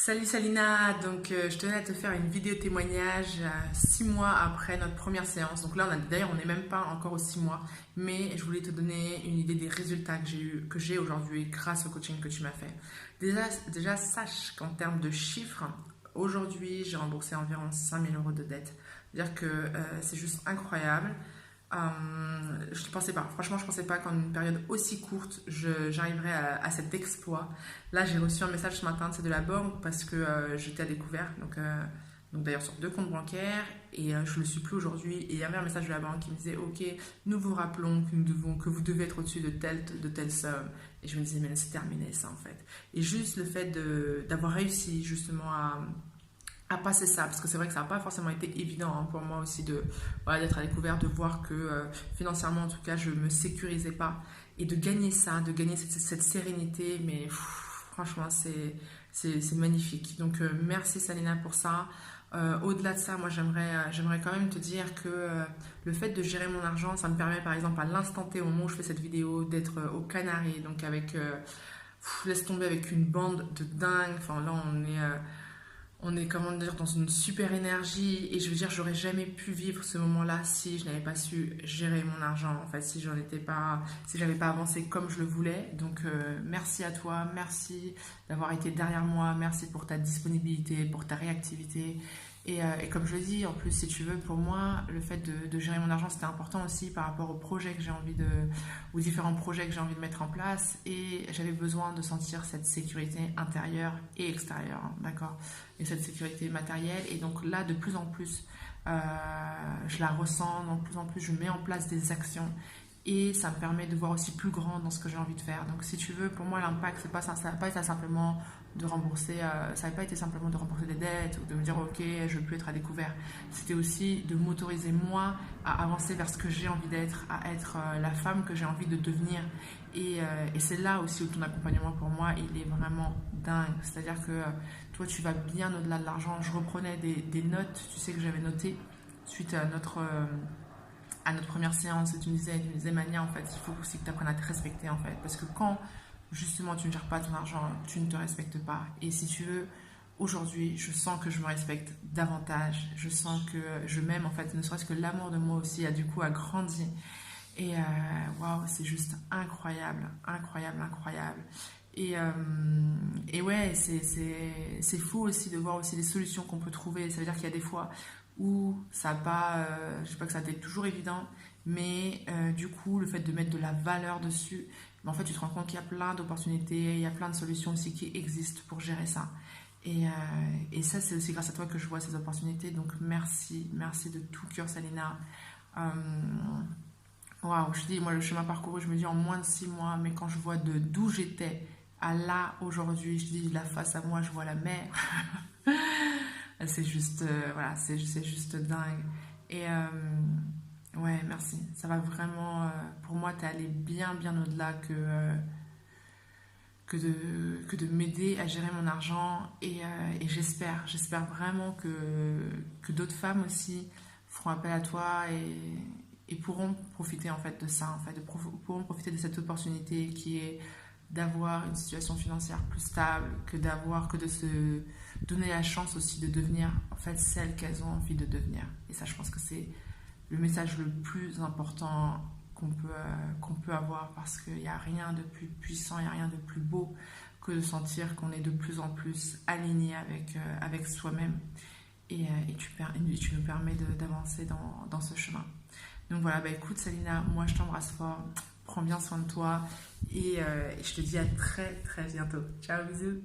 Salut Salina, donc je tenais à te faire une vidéo témoignage 6 mois après notre première séance. Donc là, d'ailleurs, on n'est même pas encore aux 6 mois, mais je voulais te donner une idée des résultats que j'ai aujourd'hui grâce au coaching que tu m'as fait. Déjà sache qu'en termes de chiffres, aujourd'hui, j'ai remboursé environ 5 000 € de dette. C'est-à-dire que c'est juste incroyable. Je ne pensais pas, franchement, je ne pensais pas qu'en une période aussi courte, j'arriverais à cet exploit. Là, j'ai reçu un message ce matin, c'est de la banque parce que j'étais à découvert, donc d'ailleurs sur 2 comptes bancaires et je ne le suis plus aujourd'hui. Et il y avait un message de la banque qui me disait ok, nous vous rappelons que vous devez être au-dessus de telle somme. Et je me disais mais c'est terminé ça en fait. Et juste le fait d'avoir réussi justement à passer ça, parce que c'est vrai que ça n'a pas forcément été évident pour moi aussi voilà, d'être à découvert, de voir que financièrement en tout cas je ne me sécurisais pas et de gagner ça, de gagner cette sérénité, mais franchement c'est magnifique. Donc merci Salina pour ça. Au-delà de ça, moi j'aimerais quand même te dire que le fait de gérer mon argent, ça me permet par exemple à l'instant T au moment où je fais cette vidéo d'être aux Canaries, donc avec laisse tomber avec une bande de dingue. Enfin là on est comment dire dans une super énergie et je veux dire j'aurais jamais pu vivre ce moment-là si je n'avais pas su gérer mon argent en fait, si j'avais pas avancé comme je le voulais. Donc merci à toi, merci d'avoir été derrière moi, merci pour ta disponibilité, pour ta réactivité et comme je le dis en plus si tu veux, pour moi le fait de gérer mon argent c'était important aussi par rapport aux projets que j'ai envie aux différents projets que j'ai envie de mettre en place et j'avais besoin de sentir cette sécurité intérieure et extérieure, d'accord, et cette sécurité matérielle. Et donc là, de plus en plus, je la ressens, donc de plus en plus, je mets en place des actions et ça me permet de voir aussi plus grand dans ce que j'ai envie de faire. Donc si tu veux, pour moi, l'impact, ça n'a pas été simplement de rembourser, ça n'a pas été simplement de rembourser des dettes ou de me dire ok, je ne veux plus être à découvert. C'était aussi de m'autoriser moi à avancer vers ce que j'ai envie d'être, à être la femme que j'ai envie de devenir. Et c'est là aussi où ton accompagnement pour moi il est vraiment dingue. C'est-à-dire que toi tu vas bien au-delà de l'argent. Je reprenais des notes, tu sais, que j'avais notées suite à notre première séance. Et tu me disais Mania, en fait il faut aussi que tu apprennes à te respecter en fait. Parce que quand justement tu ne gères pas ton argent, tu ne te respectes pas. Et si tu veux, aujourd'hui je sens que je me respecte davantage. Je sens que je m'aime en fait, ne serait-ce que l'amour de moi aussi a du coup a grandi. Et waouh, c'est juste incroyable, incroyable, incroyable. Et ouais, c'est fou aussi de voir aussi les solutions qu'on peut trouver. Ça veut dire qu'il y a des fois où ça n'a pas, je sais pas que ça a été toujours évident, mais du coup, le fait de mettre de la valeur dessus, en fait, tu te rends compte qu'il y a plein d'opportunités, il y a plein de solutions aussi qui existent pour gérer ça. Et ça, c'est aussi grâce à toi que je vois ces opportunités. Donc merci, merci de tout cœur, Salina. Waouh, je dis, moi, le chemin parcouru, je me dis en moins de 6 mois, mais quand je vois d'où j'étais à là aujourd'hui, je dis, là, face à moi, je vois la mer. C'est juste, voilà, c'est juste dingue. Et ouais, merci. Ça va vraiment, pour moi, t'es allé bien, bien au-delà que de m'aider à gérer mon argent. Et j'espère vraiment que d'autres femmes aussi feront appel à toi et pourront profiter en fait de ça, en fait, pourront profiter de cette opportunité qui est d'avoir une situation financière plus stable, que de se donner la chance aussi de devenir en fait celle qu'elles ont envie de devenir. Et ça, je pense que c'est le message le plus important qu'on peut avoir, parce qu'il n'y a rien de plus puissant, il n'y a rien de plus beau que de sentir qu'on est de plus en plus aligné avec soi-même et tu nous permets d'avancer dans ce chemin. Donc voilà, bah écoute Salina, moi je t'embrasse fort, prends bien soin de toi et je te dis à très très bientôt. Ciao, bisous.